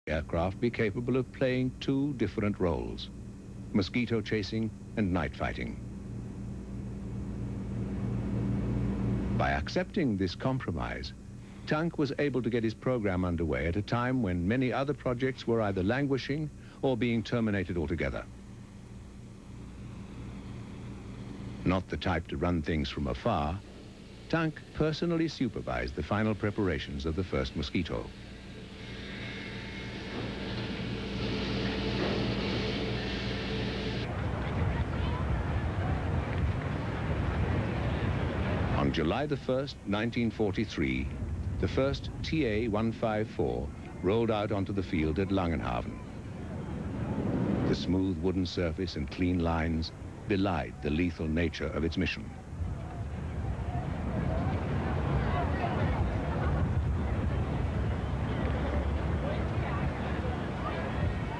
aircraft be capable of playing two different roles: mosquito chasing and night fighting. By accepting this compromise, Tank was able to get his program underway at a time when many other projects were either languishing or being terminated altogether. Not the type to run things from afar, Tank personally supervised the final preparations of the first Mosquito. On July the 1st, 1943, the first TA-154 rolled out onto the field at Langenhaven. The smooth wooden surface and clean lines belied the lethal nature of its mission.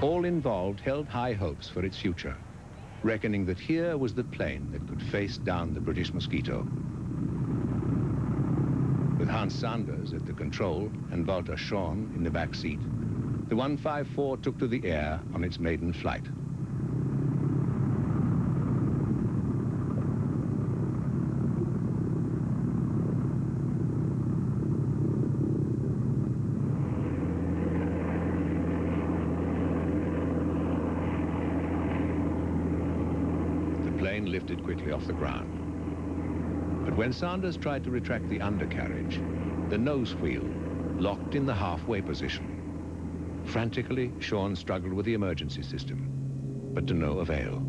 All involved held high hopes for its future, reckoning that here was the plane that could face down the British Mosquito. With Hans Sanders at the control and Walter Schorn in the back seat, the 154 took to the air on its maiden flight. The plane lifted quickly off the ground. But when Sanders tried to retract the undercarriage, the nose wheel locked in the halfway position. Frantically, Schorn struggled with the emergency system, but to no avail.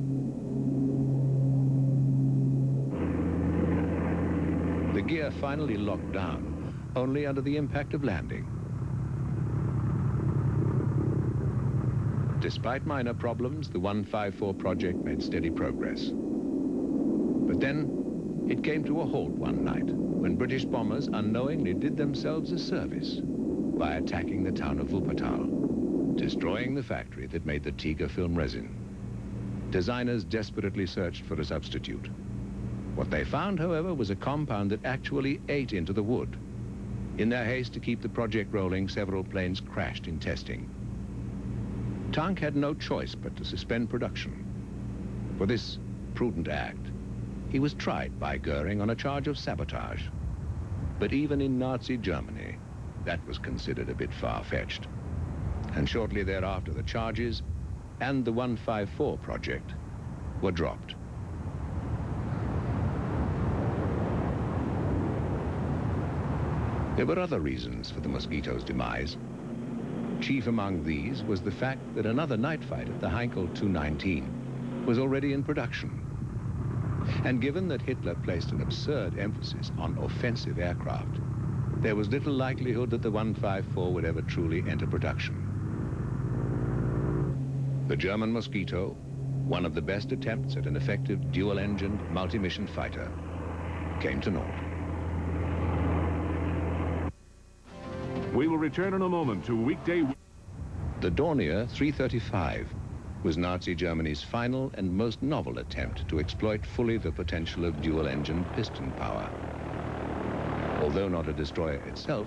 The gear finally locked down, only under the impact of landing. Despite minor problems, the 154 project made steady progress. But then, it came to a halt one night when British bombers unknowingly did themselves a service by attacking the town of Wuppertal, destroying the factory that made the Tiger film resin. Designers desperately searched for a substitute. What they found, however, was a compound that actually ate into the wood. In their haste to keep the project rolling, several planes crashed in testing. Tank had no choice but to suspend production. For this prudent act, he was tried by Goering on a charge of sabotage. But even in Nazi Germany, that was considered a bit far-fetched. And shortly thereafter, the charges and the 154 project were dropped. There were other reasons for the Mosquito's demise. Chief among these was the fact that another night fighter, the Heinkel 219, was already in production. And given that Hitler placed an absurd emphasis on offensive aircraft, there was little likelihood that the 154 would ever truly enter production. The German Mosquito, one of the best attempts at an effective dual-engined multi-mission fighter, came to naught. We will return in a moment to weekday. The Dornier 335 was Nazi Germany's final and most novel attempt to exploit fully the potential of dual-engine piston power. Although not a destroyer itself,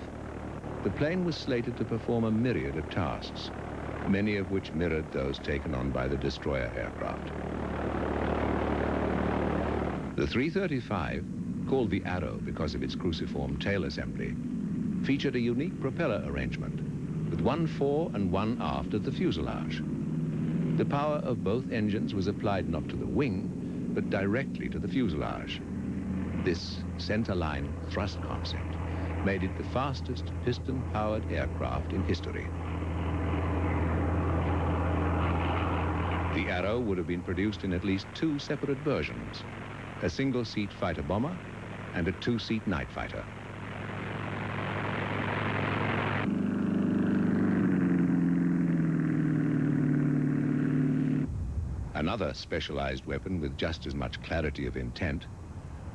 the plane was slated to perform a myriad of tasks, many of which mirrored those taken on by the destroyer aircraft. The 335, called the Arrow because of its cruciform tail assembly, featured a unique propeller arrangement with one fore and one aft at the fuselage. The power of both engines was applied not to the wing, but directly to the fuselage. This center-line thrust concept made it the fastest piston-powered aircraft in history. The Arrow would have been produced in at least two separate versions, a single-seat fighter bomber and a two-seat night fighter. Another specialized weapon with just as much clarity of intent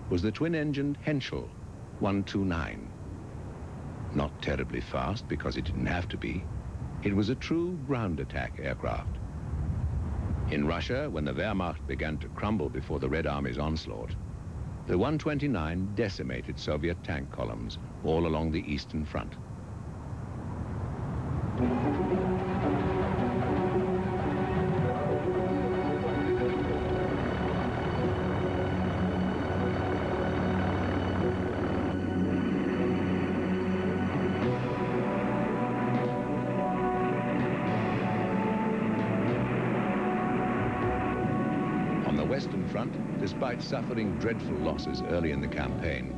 was the twin-engined Henschel 129. Not terribly fast because it didn't have to be, it was a true ground attack aircraft. In Russia, when the Wehrmacht began to crumble before the Red Army's onslaught, the 129 decimated Soviet tank columns all along the Eastern Front. Western Front, despite suffering dreadful losses early in the campaign,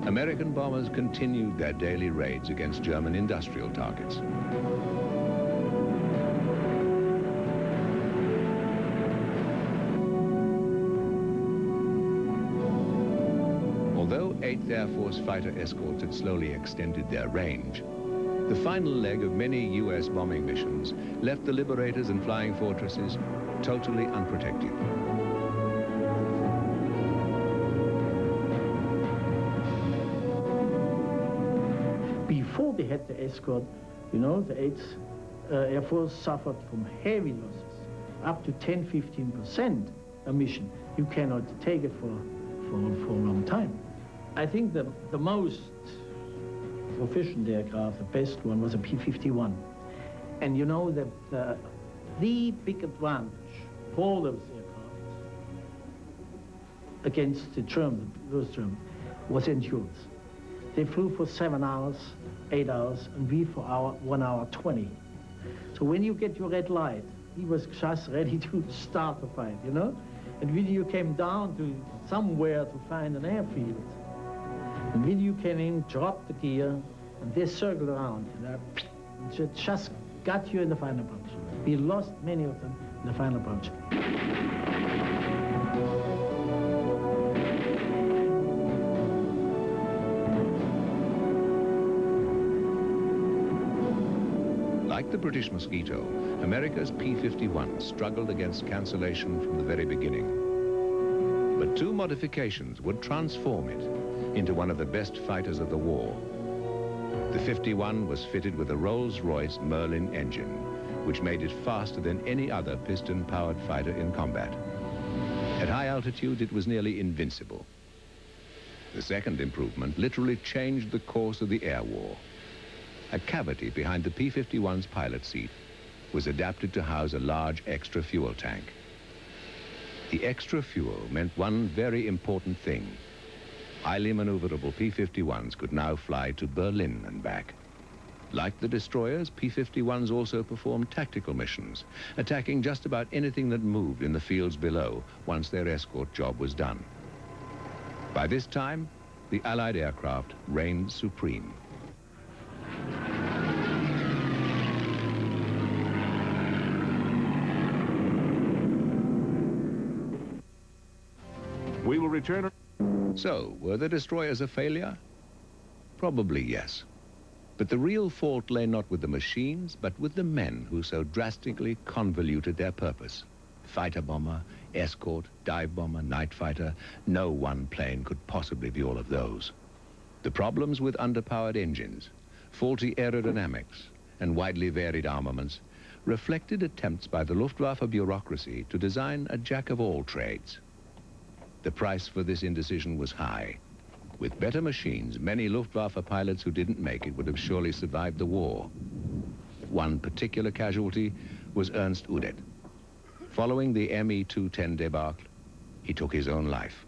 American bombers continued their daily raids against German industrial targets. Although 8th Air Force fighter escorts had slowly extended their range, the final leg of many U.S. bombing missions left the Liberators and Flying Fortresses totally unprotected. Before they had the escort, you know, the 8th Air Force suffered from heavy losses, up to 10–15% a mission. You cannot take it for a long time. I think the most proficient aircraft, the best one, was a P-51. And you know, the big advantage of all those aircraft against the Germans, those Germans, was endurance. They flew for 7 hours, 8 hours, and we for 1 hour 20. So when you get your red light, he was just ready to start the fight, you know? And when you came down to somewhere to find an airfield, and when you came in, dropped the gear, and they circled around, you know, and just got you in the final punch. We lost many of them in the final punch. Like the British Mosquito, America's P-51 struggled against cancellation from the very beginning. But 2 modifications would transform it into one of the best fighters of the war. The 51 was fitted with a Rolls-Royce Merlin engine, which made it faster than any other piston-powered fighter in combat. At high altitude, it was nearly invincible. The second improvement literally changed the course of the air war. A cavity behind the P-51's pilot seat was adapted to house a large extra fuel tank. The extra fuel meant one very important thing. Highly maneuverable P-51s could now fly to Berlin and back. Like the destroyers, P-51s also performed tactical missions, attacking just about anything that moved in the fields below once their escort job was done. By this time, the Allied aircraft reigned supreme. We will return. So, were the destroyers a failure? Probably yes. But the real fault lay not with the machines, but with the men who so drastically convoluted their purpose. Fighter bomber, escort, dive bomber, night fighter. No one plane could possibly be all of those. The problems with underpowered engines, faulty aerodynamics, and widely varied armaments reflected attempts by the Luftwaffe bureaucracy to design a jack-of-all-trades. The price for this indecision was high. With better machines, many Luftwaffe pilots who didn't make it would have surely survived the war. One particular casualty was Ernst Udet. Following the Me110 debacle, he took his own life.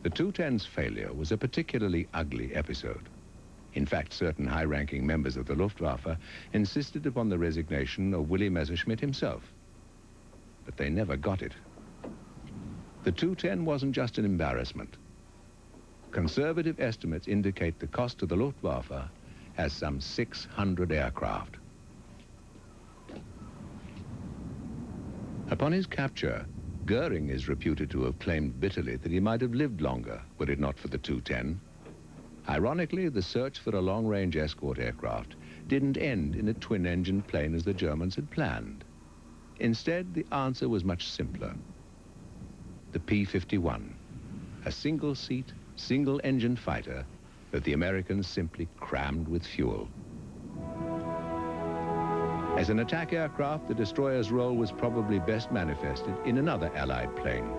The 210's failure was a particularly ugly episode. In fact, certain high-ranking members of the Luftwaffe insisted upon the resignation of Willy Messerschmitt himself. But they never got it. The 210 wasn't just an embarrassment. Conservative estimates indicate the cost to the Luftwaffe as some 600 aircraft. Upon his capture, Goering is reputed to have claimed bitterly that he might have lived longer were it not for the 210. Ironically, the search for a long-range escort aircraft didn't end in a twin-engine plane as the Germans had planned. Instead, the answer was much simpler. The P-51, a single-seat, single-engine fighter that the Americans simply crammed with fuel. As an attack aircraft, the destroyer's role was probably best manifested in another Allied plane,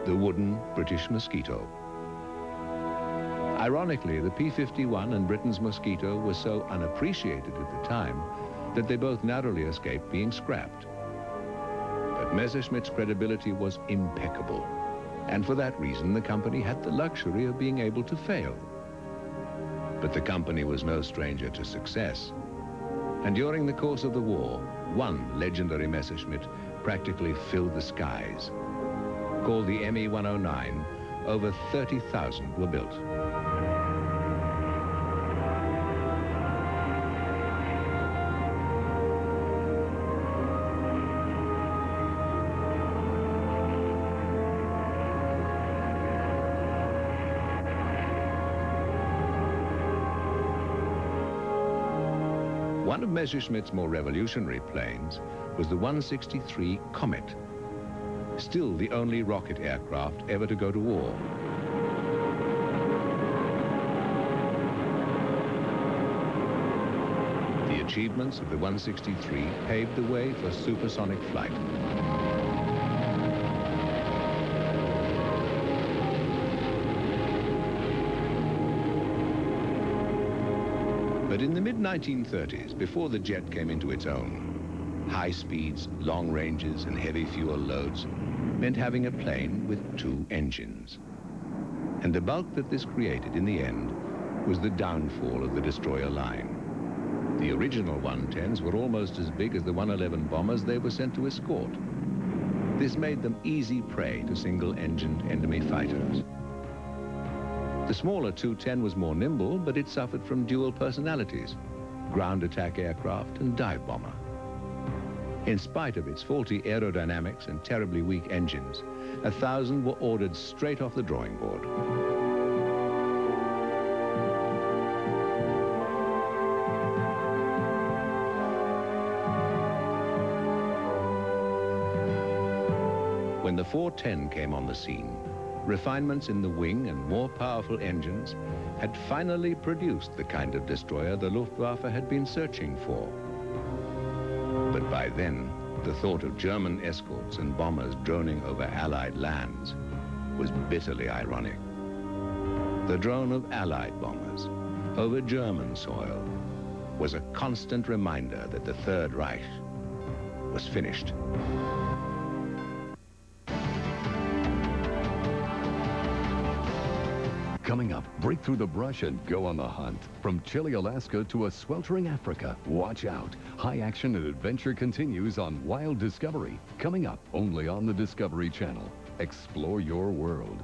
the wooden British Mosquito. Ironically, the P-51 and Britain's Mosquito were so unappreciated at the time that they both narrowly escaped being scrapped. But Messerschmitt's credibility was impeccable, and for that reason the company had the luxury of being able to fail. But the company was no stranger to success. And during the course of the war, one legendary Messerschmitt practically filled the skies. Called the Me110, over 30,000 were built. One of Messerschmitt's more revolutionary planes was the 163 Comet, still the only rocket aircraft ever to go to war. The achievements of the 163 paved the way for supersonic flight. But in the mid-1930s, before the jet came into its own, high speeds, long ranges, and heavy fuel loads meant having a plane with two engines. And the bulk that this created in the end was the downfall of the destroyer line. The original 110s were almost as big as the 111 bombers they were sent to escort. This made them easy prey to single-engined enemy fighters. The smaller 210 was more nimble, but it suffered from dual personalities, ground attack aircraft and dive bomber. In spite of its faulty aerodynamics and terribly weak engines, 1,000 were ordered straight off the drawing board. When the 410 came on the scene, refinements in the wing and more powerful engines had finally produced the kind of destroyer the Luftwaffe had been searching for. But by then, the thought of German escorts and bombers droning over Allied lands was bitterly ironic. The drone of Allied bombers over German soil was a constant reminder that the Third Reich was finished. Coming up, break through the brush and go on the hunt. From chilly Alaska to a sweltering Africa, watch out. High action and adventure continues on Wild Discovery. Coming up only on the Discovery Channel. Explore your world.